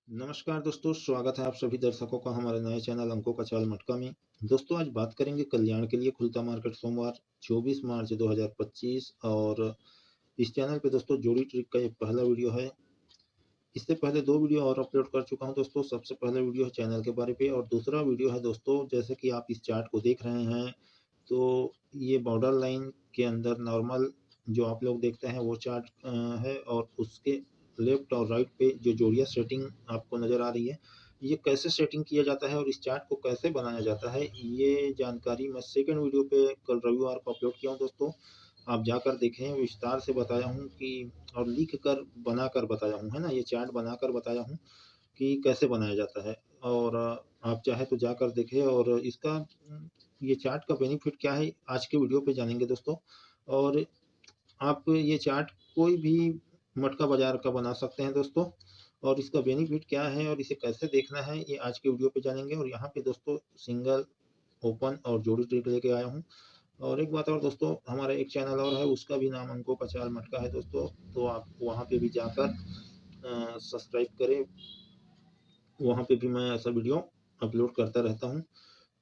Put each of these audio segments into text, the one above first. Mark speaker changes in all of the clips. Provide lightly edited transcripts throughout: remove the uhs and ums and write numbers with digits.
Speaker 1: नमस्कार दोस्तों, स्वागत है आप सभी दर्शकों का हमारे नए चैनल अंकों का चाल मटका में। दोस्तों आज बात करेंगे कल्याण के लिए खुलता मार्केट सोमवार 24 मार्च 2025 और इस चैनल पे दोस्तों जोड़ी ट्रिक का ये पहला वीडियो है। इससे पहले 2 वीडियो और अपलोड कर चुका हूं दोस्तों। सबसे पहला वीडियो है चैनल के बारे पे और दूसरा वीडियो है दोस्तों, जैसे कि आप इस चार्ट को देख रहे हैं तो ये बॉर्डर लाइन के अंदर नॉर्मल जो आप लोग देखते हैं वो चार्ट है और उसके लेफ्ट और राइट पे जो जोड़ियाँ सेटिंग आपको नज़र आ रही है, ये कैसे सेटिंग किया जाता है और इस चार्ट को कैसे बनाया जाता है, ये जानकारी मैं सेकंड वीडियो पे कल रविवार को अपलोड किया हूँ दोस्तों। आप जाकर देखें, विस्तार से बताया हूँ कि और लिख कर बनाकर बताया हूँ, है ना? ये चार्ट बनाकर बताया हूँ कि कैसे बनाया जाता है और आप चाहे तो जाकर देखें और इसका ये चार्ट का बेनिफिट क्या है आज के वीडियो पे जानेंगे दोस्तों। और आप ये चार्ट कोई भी मटका बाजार का बना सकते हैं दोस्तों और इसका बेनिफिट क्या है और इसे कैसे देखना है ये आज के वीडियो पे जानेंगे। और यहाँ पे दोस्तों सिंगल, ओपन और जोड़ी ट्रिक लेके आया हूँ। और एक बात और दोस्तों, हमारा एक चैनल और है, उसका भी नाम अंकों का चाल मटका है दोस्तों, तो आप वहाँ पे भी जाकर सब्सक्राइब करें। वहाँ पे भी मैं ऐसा वीडियो अपलोड करता रहता हूँ।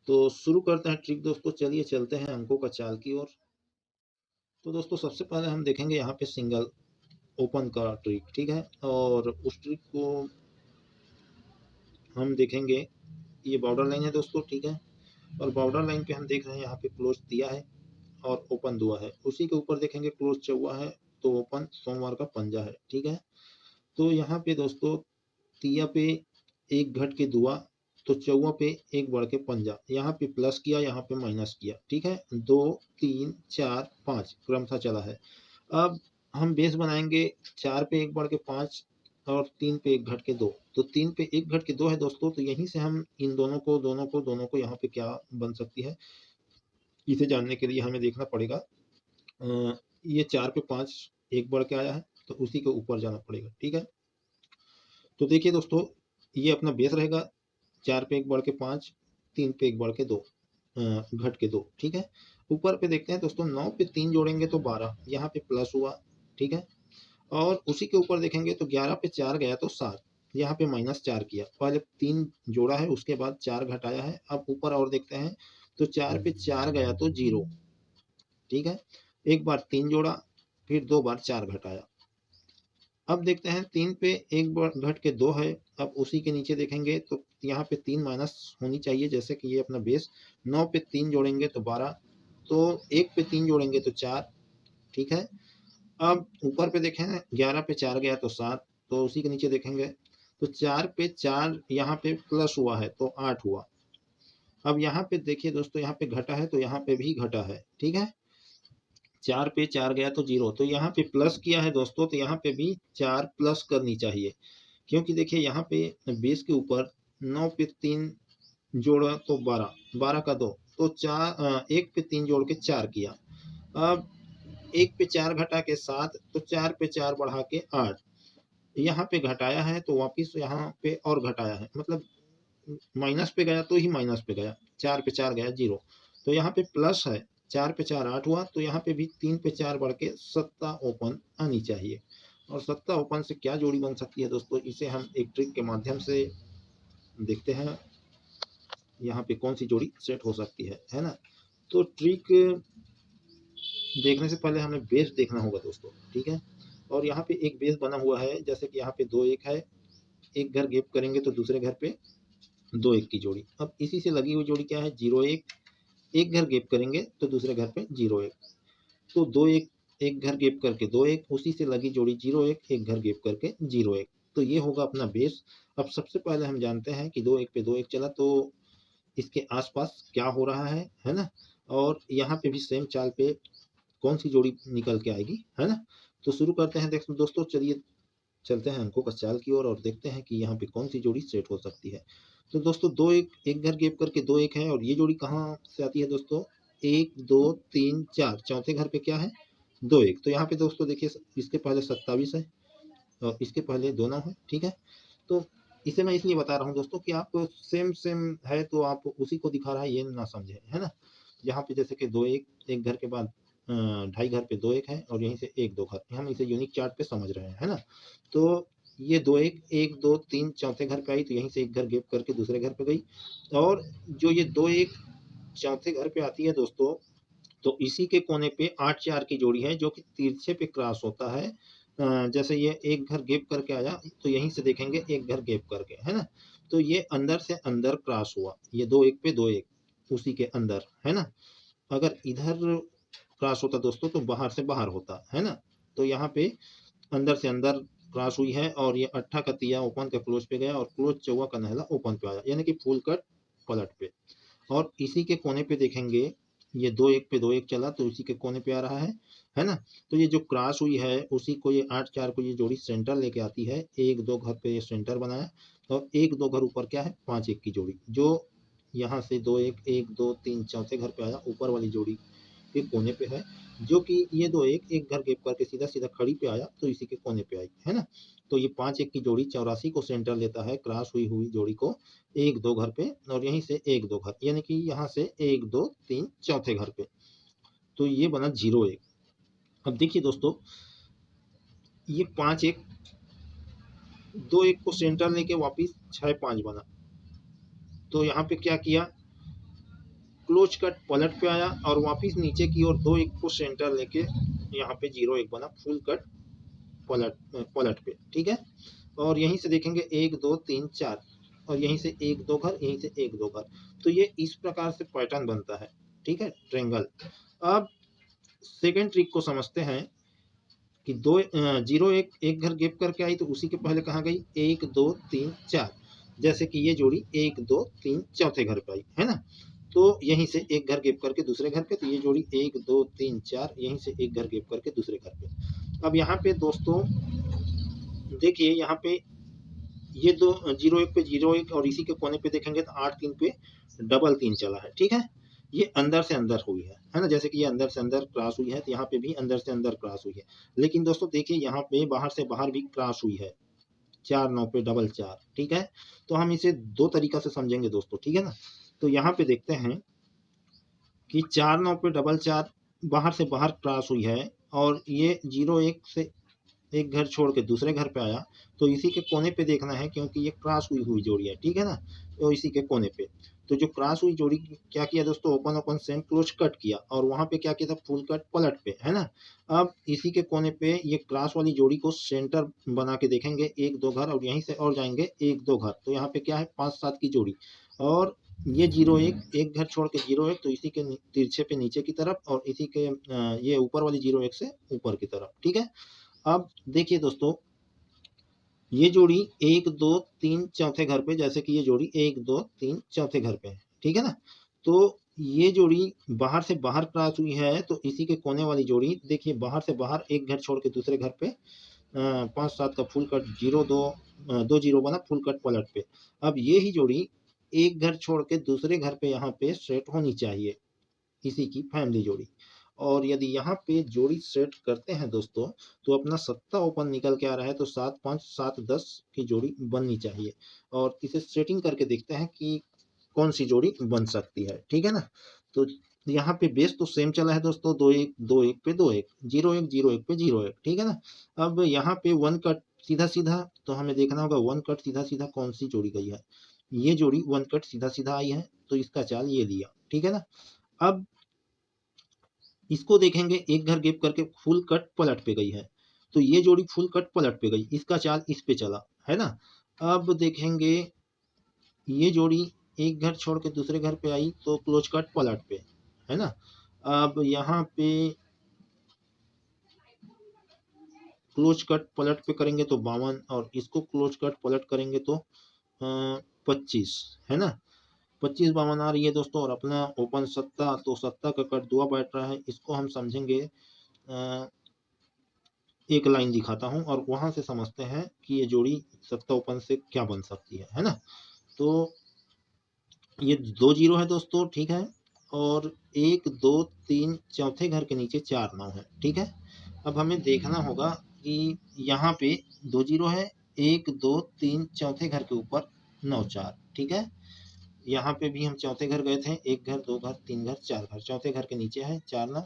Speaker 1: तो शुरू करते हैं ट्रिक दोस्तों, चलिए चलते हैं अंकों का चाल की ओर। तो दोस्तों सबसे पहले हम देखेंगे यहाँ पे सिंगल ओपन का ट्रिक, ठीक है? और उस ट्रिक को हम देखेंगे, ये बॉर्डर लाइन है दोस्तों, ठीक है? और बॉर्डर लाइन पे हम देख रहे हैं यहाँ पे क्लोज दिया है और ओपन दुआ है, उसी के ऊपर देखेंगे क्लोज चौवा है तो ओपन सोमवार का पंजा है, ठीक है? तो यहाँ पे दोस्तों तिया पे एक घट के दुआ, तो चौवा पे एक बढ़ के पंजा, यहाँ पे प्लस किया, यहाँ पे माइनस किया, ठीक है? 2 3 4 5 क्रमशः चला है। अब हम बेस बनाएंगे 4 पे एक बढ़ के 5 और 3 पे एक घट के 2, तो 3 पे एक घट के 2 है दोस्तों, तो यहीं से हम इन दोनों को यहाँ पे क्या बन सकती है, इसे जानने के लिए हमें देखना पड़ेगा। ये 4 पे 5 एक बढ़ के आया है तो उसी के ऊपर जाना पड़ेगा, ठीक है? तो देखिए दोस्तों, ये अपना बेस रहेगा 4 पे एक बढ़ के 5, 3 पे एक बढ़ के 2, घट के 2, ठीक है? ऊपर पे देखते हैं दोस्तों, 9 पे 3 जोड़ेंगे तो 12, यहाँ पे प्लस हुआ, ठीक है? और उसी के ऊपर देखेंगे तो 11 पे 4 गया तो 7, यहाँ पे -4 किया, पहले 3 जोड़ा है उसके बाद 4 घटाया है। अब ऊपर और देखते हैं तो 4 पे 4 गया तो 0, ठीक है? एक बार 3 जोड़ा, फिर 2 बार 4 घटाया। अब देखते हैं 3 पे एक बार घट के 2 है, अब उसी के नीचे देखेंगे तो यहाँ पे 3 माइनस होनी चाहिए, जैसे कि ये अपना बेस 9 पे 3 जोड़ेंगे तो 12, तो 1 पे 3 जोड़ेंगे तो 4, ठीक है? अब ऊपर पे देखें 11 पे 4 गया तो 7, तो उसी के नीचे देखेंगे तो 4 पे 4 यहाँ पे प्लस हुआ है तो 8 हुआ। अब यहाँ पे देखिए दोस्तों, यहाँ पे घटा है तो यहाँ पे भी घटा है, ठीक है? 4 पे 4 गया तो 0, तो यहाँ पे प्लस किया है दोस्तों, तो यहाँ पे भी 4 प्लस करनी चाहिए, क्योंकि देखिए यहाँ पे बेस के ऊपर 9 पे 3 जोड़ा तो 12, 12 का 2, तो 1 पे 3 जोड़ के 4 किया। अब 1 पे 4 घटा के 7, तो 4 पे 4 बढ़ा के 8, यहाँ पे घटाया है तो वापिस यहाँ पे और घटाया है, मतलब माइनस पे गया तो ही माइनस पे गया, 4 पे 4 गया 0, तो यहाँ पे प्लस है, 4 पे 4 8 हुआ, तो यहाँ पे भी 3 पे 4 बढ़ के 7 ओपन आनी चाहिए। और 7 ओपन से क्या जोड़ी बन सकती है दोस्तों, इसे हम एक ट्रिक के माध्यम से देखते हैं, यहाँ पे कौन सी जोड़ी सेट हो सकती है ना? तो ट्रिक देखने से पहले हमें बेस देखना होगा दोस्तों, ठीक है? और यहाँ पे एक बेस बना हुआ है, जैसे कि यहाँ पे 2 1 है, एक घर गैप करेंगे तो दूसरे घर पे 2 1 की जोड़ी। अब इसी से लगी हुई जोड़ी क्या है, 0 1, एक घर गैप करेंगे तो दूसरे घर पे 0 1, तो 2 1, एक घर गैप करके 2 1, उसी से लगी जोड़ी 0 1, एक घर गैप करके 0 1, तो ये होगा अपना बेस। अब सबसे पहले हम जानते हैं कि 2 1 पे 2 1 चला तो इसके आसपास क्या हो रहा है ना? और यहाँ पे भी सेम चाल पे कौन सी जोड़ी निकल के आएगी, है ना? तो शुरू करते हैं दोस्तों, चलिए चलते हैं अंकों का चाल की ओर और देखते हैं कि यहाँ पे कौन सी जोड़ी सेट हो सकती है। तो दोस्तों 2 1, एक घर गैप करके 2 1 है और ये जोड़ी कहाँ से आती है दोस्तों, 1 2 3 4, चौथे घर पे क्या है, 2 1, तो यहाँ पे दोस्तों देखिए इसके पहले 27 है और इसके पहले 2 9 है, ठीक है? तो इसे मैं इसलिए बता रहा हूँ दोस्तों कि आप सेम सेम है तो आप उसी को दिखा रहा है ये ना समझे, है ना? यहाँ पे जैसे कि 2 1, एक घर के बाद ढाई घर पे 2 1 है और यहीं से 1 2 घर, हम इसे यूनिक चार्ट पे समझ रहे हैं, है ना? तो ये 2 1 1 2 3 चौथे घर पे आई तो यहीं से एक घर गैप करके दूसरे घर पे गई। और जो ये 2 1 चौथे घर पे आती है दोस्तों, तो इसी के कोने पे 8 4 की जोड़ी है जो कि तिरछे पे क्रॉस होता है। जैसे ये एक घर गैप करके आया तो यहीं से देखेंगे एक घर गैप करके, है ना? तो ये अंदर से अंदर क्रॉस हुआ, ये 2 1 पे 2 1 उसी के अंदर, है ना? अगर इधर क्रॉस होता दोस्तों तो बाहर से बाहर होता, है ना? तो यहाँ पे अंदर से अंदर क्रॉस हुई है और ये अट्ठा का तिया ओपन का क्लोज पे गया और क्लोज चौवा का नहला ओपन पे आया, यानी कि फुल कट पलट पे। और इसी के कोने पे देखेंगे ये 2 1 पे 2 1 चला तो इसी के कोने पे आ रहा है ना? तो ये जो क्रॉस हुई है उसी को ये 8 4 को ये जोड़ी सेंटर लेके आती है, 1 2 घर पे ये सेंटर बनाया और 1 2 घर ऊपर क्या है 5 1 की जोड़ी, जो यहाँ से 2 1 1 2 3 चौथे घर पे आया, ऊपर वाली जोड़ी के कोने पे है, जो कि ये 2 1 एक घर गैप करके सीधा सीधा खड़ी पे आया तो इसी के कोने पे आई, है ना? तो ये 5 1 की जोड़ी 84 को सेंटर लेता है, क्रॉस हुई हुई जोड़ी को 1 2 घर पे और यहीं से 1 2 घर, यानी कि यहाँ से 1 2 3 चौथे घर पे, तो ये बना 0 1। अब देखिए दोस्तों, ये 5 1 2 1 को सेंटर लेके वापिस 6 5 बना, तो यहाँ पे क्या किया, क्लोज कट पलट पे आया और वापिस नीचे की ओर 2 1 को सेंटर लेके यहाँ पे 0 1 बना, फुल कट पलट पे, ठीक है? और यहीं से देखेंगे 1 2 3 4 और यहीं से 1 2 घर, यहीं से 1 2 घर, तो ये इस प्रकार से पैटर्न बनता है, ठीक है, ट्रायंगल। अब सेकंड ट्रिक को समझते हैं कि 0 1 एक घर गैप करके आई तो उसी के पहले कहाँ गई 1 2 3 4, जैसे कि ये जोड़ी 1 2 3 चौथे घर पे आई, है ना? तो यहीं से एक घर गैप करके दूसरे घर पे, तो ये जोड़ी 1 2 3 4 यहीं से एक घर गैप करके दूसरे घर पे। अब यहाँ पे दोस्तों देखिए, यहाँ पे ये 0 1 पे 0 1 और इसी के कोने पे देखेंगे तो 8 3 पे डबल 3 चला है, ठीक है? ये अंदर से अंदर हुई है ना? जैसे कि ये अंदर से अंदर क्रॉस हुई है तो यहाँ पे भी अंदर से अंदर क्रॉस हुई है। लेकिन दोस्तों देखिए, यहाँ पे बाहर से बाहर भी क्रॉस हुई है, 4 9 पे डबल 4, ठीक है? तो हम इसे दो तरीका से समझेंगे दोस्तों, ठीक है ना? तो यहाँ पे देखते हैं कि 4 9 पे डबल 4 बाहर से बाहर क्रॉस हुई है और ये 0 1 से एक घर छोड़ के दूसरे घर पे आया, तो इसी के कोने पे देखना है क्योंकि ये क्रॉस हुई हुई जोड़ी है, ठीक है ना? तो इसी के कोने पे, तो जो क्रॉस हुई जोड़ी क्या किया दोस्तों, ओपन ओपन सेंट क्लोज कट किया और वहां पे क्या किया था, फुल कट पलट पे, है ना? अब इसी के कोने पे ये क्रॉस वाली जोड़ी को सेंटर बना के देखेंगे 1 2 घर और यहीं से और जाएंगे 1 2 घर, तो यहाँ पे क्या है 5 7 की जोड़ी और ये 0 1 एक घर छोड़ के 0 1, तो इसी के तिरछे पे नीचे की तरफ और इसी के ये ऊपर वाली 0 1 से ऊपर की तरफ, ठीक है? अब देखिए दोस्तों, ये जोड़ी 1 2 3 चौथे घर पे, जैसे कि ये जोड़ी 1 2 3 चौथे घर पे है, ठीक है ना? तो ये जोड़ी बाहर से बाहर क्रॉस हुई है तो इसी के कोने वाली जोड़ी देखिए, बाहर से बाहर एक घर छोड़ के दूसरे घर पे 5 7 का फुल कट 0 2 2 0 बना, फुल कट पलट पे। अब ये ही जोड़ी एक घर छोड़ के दूसरे घर पे यहाँ पे सेट होनी चाहिए, इसी की फैमिली जोड़ी। और यदि यहाँ पे जोड़ी सेट करते हैं दोस्तों, तो अपना सत्ता ओपन निकल के आ रहा है, तो 7 5 7 10 की जोड़ी बननी चाहिए और इसे सेटिंग करके देखते हैं कि कौन सी जोड़ी बन सकती है, ठीक है ना? तो यहाँ पे बेस तो सेम चला है दोस्तों, 2 1 2 1 पे 2 1 0 1 0 1 पे 0 1, ठीक है ना? अब यहाँ पे वन कट सीधा सीधा, तो हमें देखना होगा वन कट सीधा सीधा कौन सी जोड़ी गई है। ये जोड़ी वन कट सीधा सीधा आई है तो इसका चाल ये लिया, ठीक है ना? अब इसको देखेंगे एक घर गैप करके फुल कट पलट पे गई है, तो ये जोड़ी फुल कट पलट पे गई, इसका चाल इस पे चला, है ना? अब देखेंगे ये जोड़ी एक घर छोड़ के दूसरे घर पे आई तो क्लोज कट पलट पे, है ना? अब यहाँ पे क्लोज कट पलट पे करेंगे तो 52 और इसको क्लोज कट पलट करेंगे तो 25, है ना? 25 52 आ रही है दोस्तों। और अपना ओपन सत्ता, तो सत्ता का कट दुआ बैठ रहा है, इसको हम समझेंगे एक लाइन दिखाता हूँ और वहां से समझते हैं कि ये जोड़ी सत्ता ओपन से क्या बन सकती है ना? तो ये 2 0 है दोस्तों, ठीक है? और 1 2 3 चौथे घर के नीचे 4 9 है, ठीक है? अब हमें देखना होगा कि यहाँ पे 2 0 है, 1 2 3 चौथे घर के ऊपर 9 4, ठीक है? यहाँ पे भी हम चौथे घर गए थे, एक घर दो घर तीन घर चार घर, चौथे घर के नीचे है 4 9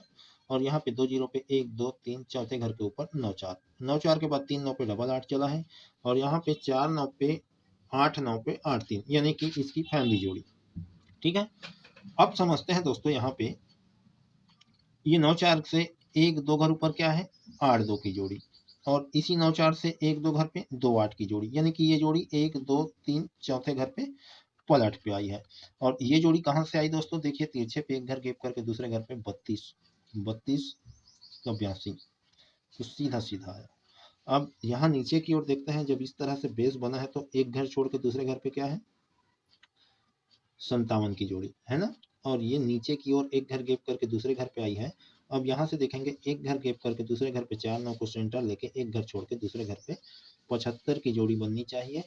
Speaker 1: और यहाँ पे 2 जीरो पे 1 2 3 चौथे घर के ऊपर 9 4, 9 4 के बाद 3 9 पे डबल 8 चला है, और यहाँ पे 4 9 पे 8 9 पे 8 3, यानी कि इसकी फैमिली जोड़ी। ठीक है, अब समझते हैं दोस्तों यहाँ पे ये 9 4 से 1 2 घर ऊपर क्या है 8 2 की जोड़ी, और इसी 9 4 से 1 2 घर पे 2 8 की जोड़ी, यानी कि ये जोड़ी 1 2 3 चौथे घर पे पलट पे आई है। और ये जोड़ी कहाँ से आई दोस्तों, देखिए तिरछे पे एक घर गैप करके दूसरे घर पे 32 32 का 82, तो सीधा सीधा आया। अब यहाँ नीचे की ओर देखते हैं, जब इस तरह से बेस बना है तो एक घर छोड़ के दूसरे घर पे क्या है 57 की जोड़ी है ना, और ये नीचे की ओर एक घर गैप करके दूसरे घर पे आई है। अब यहाँ से देखेंगे एक घर गैप करके दूसरे घर पे 4 9 को सेंटर लेके एक घर छोड़ के दूसरे घर पे 75 की जोड़ी बननी चाहिए।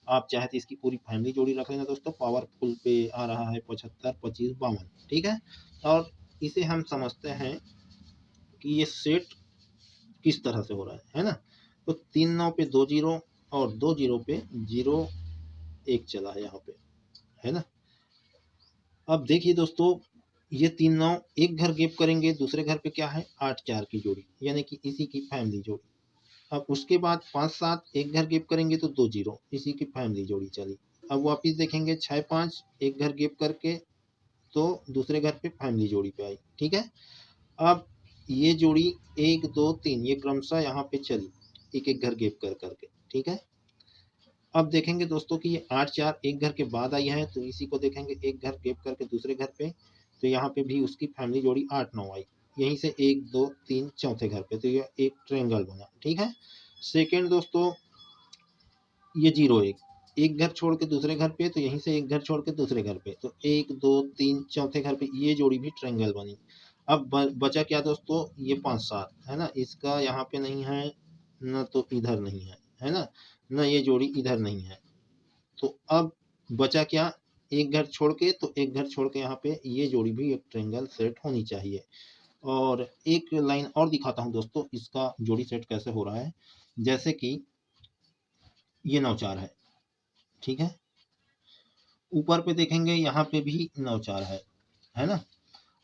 Speaker 1: आप चाहे तो इसकी पूरी फैमिली जोड़ी रख लेना दोस्तों, पावरफुल पे आ रहा है 75 25 52। ठीक है, और इसे हम समझते हैं कि ये सेट किस तरह से हो रहा है ना। तो 3 9 पे 2 जीरो और 2 जीरो पे 0 1 चला है यहाँ पे, है ना। अब देखिए दोस्तों, ये 3 9 एक घर गैप करेंगे दूसरे घर पे क्या है 8 4 की जोड़ी, यानी कि इसी की फैमिली जोड़ी। अब उसके बाद 5 7 एक घर गैप करेंगे तो 2 जीरो, इसी की फैमिली जोड़ी चली। अब वापिस देखेंगे 6 5 एक घर गैप करके तो दूसरे घर पे फैमिली जोड़ी पे आई। ठीक है, अब ये जोड़ी 1 2 3 ये क्रमशः यहाँ पे चली एक एक घर गैप कर करके। ठीक है, अब देखेंगे दोस्तों कि ये 8 4 एक घर के बाद आई है, तो इसी को देखेंगे एक घर गैप करके दूसरे घर पे, तो यहाँ पे भी उसकी फैमिली जोड़ी 8 9 आई, यहीं से 1 2 3 चौथे घर पे, तो ये एक ट्रायंगल बना। ठीक है, सेकेंड दोस्तों ये 0 1 एक घर छोड़ के दूसरे घर पे, तो यहीं से एक घर छोड़ के दूसरे घर पे, तो 1 2 3 चौथे घर पे ये जोड़ी भी ट्रायंगल बनी। अब बचा क्या दोस्तों, ये 5 7 है ना, इसका यहाँ पे नहीं है न, तो इधर नहीं है ना, न ये जोड़ी इधर नहीं है। तो अब बचा क्या, एक घर छोड़ के, तो एक घर छोड़ के यहाँ पे ये जोड़ी भी एक ट्रायंगल सेट होनी चाहिए। और एक लाइन और दिखाता हूँ दोस्तों इसका जोड़ी सेट कैसे हो रहा है। जैसे कि ये 9 4 है, ठीक है, ऊपर पे देखेंगे यहाँ पे भी 9 4 है ना।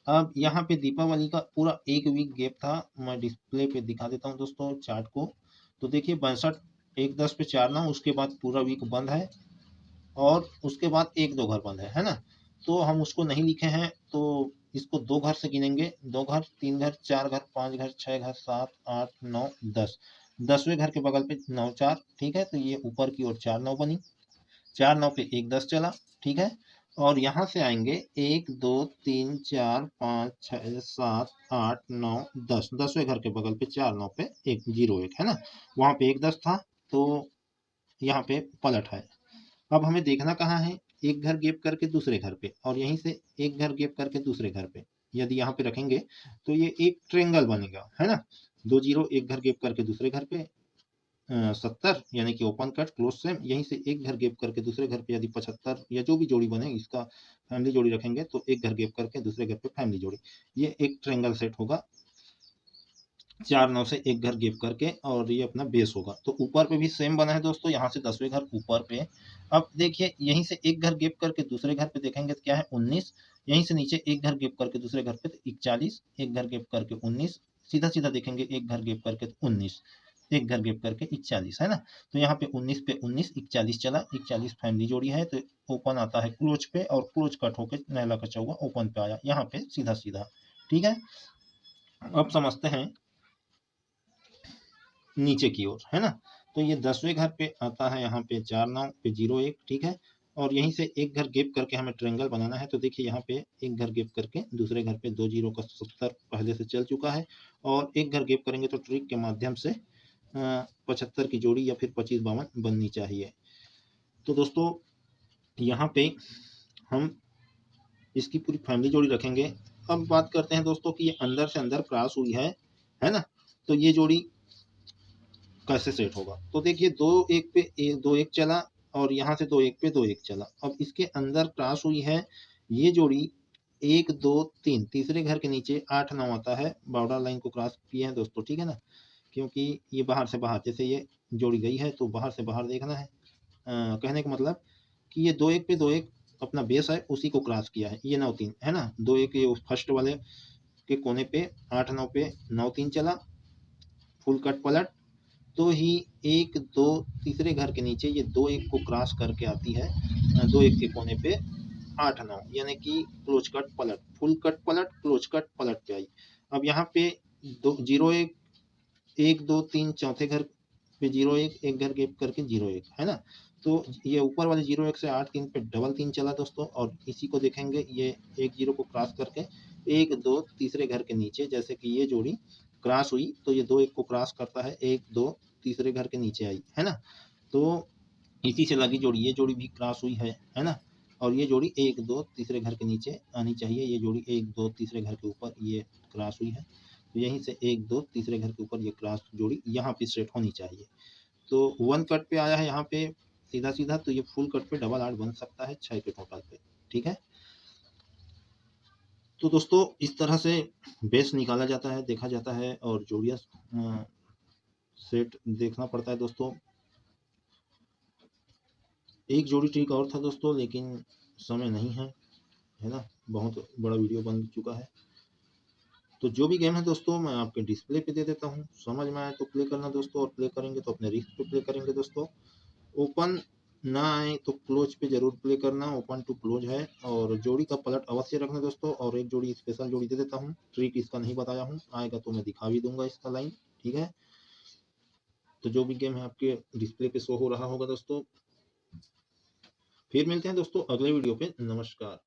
Speaker 1: अब यहाँ पे दीपावली का पूरा एक वीक गैप था, मैं डिस्प्ले पे दिखा देता हूँ दोस्तों चार्ट को। तो देखिए 62 1 10 पे 4 9, उसके बाद पूरा वीक बंद है, और उसके बाद 1 2 घर बंद है ना। तो हम उसको नहीं लिखे हैं, तो इसको 2 घर से गिनेंगे, 2 घर 3 घर 4 घर 5 घर 6 घर 7 8 9 10, 10वें घर के बगल पे 9 4। ठीक है, तो ये ऊपर की ओर 4 9 बनी, 4 9 पे 1 10 चला। ठीक है, और यहाँ से आएंगे 1 2 3 4 5 6 7 8 9 10, 10वें घर के बगल पे 4 9 पे 1 0 1 है ना, वहां पे 1 10 था, तो यहाँ पे पलट है। अब हमें देखना कहाँ है, एक घर गैप करके दूसरे घर पे, और यहीं से एक घर गैप करके दूसरे घर पे, यदि यहाँ पे रखेंगे तो ये एक ट्रायंगल बनेगा, है ना। 2 0 एक घर गैप करके दूसरे घर पे 70, यानी कि ओपन कट क्लोज सेम, यहीं से एक घर गैप करके दूसरे घर पे यदि 75 या जो भी जोड़ी बने इसका फैमिली जोड़ी रखेंगे, तो एक घर गैप करके दूसरे घर पे फैमिली जोड़ी, ये एक ट्रायंगल सेट होगा 4 9 से एक घर गैप करके, और ये अपना बेस होगा। तो ऊपर पे भी सेम बना है दोस्तों, यहाँ से 10वें घर ऊपर पे। अब देखिए यहीं से एक घर गैप करके दूसरे घर पे देखेंगे तो क्या है 19, यहीं से नीचे एक घर गैप करके दूसरे घर पे 41, एक घर गैप करके 19, सीधा सीधा देखेंगे एक घर गैप करके 19, एक घर गैप करके 41, है ना। तो यहाँ पे 19 पे 19 41 चला, 41 फैमिली जोड़ी है, तो ओपन आता है क्लोज पे, और क्लोज कट होकर नैला कचा हुआ ओपन पे आया यहाँ पे सीधा सीधा। ठीक है, अब समझते हैं नीचे की ओर, है ना। तो ये 10वें घर पे आता है यहाँ पे 4 9 पे 0 1, ठीक है, और यहीं से एक घर गैप करके हमें ट्रायंगल बनाना है। तो देखिए यहाँ पे एक घर गैप करके दूसरे घर पे 2 0 का 70 पहले से चल चुका है, और एक घर गैप करेंगे तो ट्रिक के माध्यम से 75 की जोड़ी या फिर 25 52 बननी चाहिए। तो दोस्तों यहाँ पे हम इसकी पूरी फैमिली जोड़ी रखेंगे। अब बात करते हैं दोस्तों कि ये अंदर से अंदर क्रॉस हुई है ना, तो ये जोड़ी कैसे सेट होगा। तो देखिए 2 1 पे 2 1 चला, और यहाँ से 2 1 पे 2 1 चला। अब इसके अंदर क्रॉस हुई है ये जोड़ी 1 2 3, तीसरे घर के नीचे 8 9 आता है, बॉर्डर लाइन को क्रॉस किए हैं दोस्तों, ठीक है ना, क्योंकि ये बाहर से बाहर, जैसे ये जोड़ी गई है तो बाहर से बाहर देखना है। कहने का मतलब कि ये 2 1 पे 2 1 अपना बेस है, उसी को क्रॉस किया है, ये 9 3 है ना, 2 1 ये फर्स्ट वाले के कोने पे 8-9 पे 9-3 चला, फुल कट पलट, तो ही 1-2 तीसरे घर के नीचे ये 2-1 को क्रॉस करके आती है 2-1 के कोने पे 8-9, यानी कि क्लोज कट पलट, फुल कट पलट, क्लोज कट पलट पे आई। अब यहाँ पे 0-1, 1-2-3 चौथे घर पे 0-1, एक घर गैप करके 0-1 है ना। तो ये ऊपर वाले 0-1 से 8-3 पे डबल 3 चला दोस्तों, और इसी को देखेंगे ये 1-0 को क्रॉस करके 1-2 तीसरे घर के नीचे, जैसे कि ये जोड़ी क्रॉस हुई तो ये 2-1 को क्रॉस करता है, 1-2 तीसरे घर के नीचे आई है ना। तो इसी से लगी जोड़ी, ये जोड़ी भी क्रॉस हुई है ना। और ये जोड़ी 1-2 तीसरे घर के नीचे आनी चाहिए, ये जोड़ी 1-2 तीसरे घर के ऊपर ये क्रॉस हुई है, तो यहीं से 1-2 तीसरे घर के ऊपर ये क्रॉस जोड़ी यहाँ पे सेट होनी चाहिए। तो 1 कट पे आया है यहाँ पे सीधा सीधा, तो ये फुल कट पे डबल 8 बन सकता है 6 के टोटल पे, ठीक है। तो दोस्तों इस तरह से बेस निकाला जाता है, देखा जाता है, और जोड़िया सेट देखना पड़ता है दोस्तों। एक जोड़ी ट्रिक और था दोस्तों, लेकिन समय नहीं है ना, बहुत बड़ा वीडियो बन चुका है। तो जो भी गेम है दोस्तों मैं आपके डिस्प्ले पे दे देता हूँ, समझ में आए तो प्ले करना दोस्तों, और प्ले करेंगे तो अपने रिस्क पे प्ले करेंगे दोस्तों। ओपन ना आए तो क्लोज पे जरूर प्ले करना, ओपन टू क्लोज है, और जोड़ी का पलट अवश्य रखना दोस्तों। और एक जोड़ी स्पेशल जोड़ी दे देता हूँ, ट्रिक इसका नहीं बताया हूँ, आएगा तो मैं दिखा भी दूंगा इसका लाइन, ठीक है। तो जो भी गेम है आपके डिस्प्ले पे शो हो रहा होगा दोस्तों। फिर मिलते हैं दोस्तों अगले वीडियो पे, नमस्कार।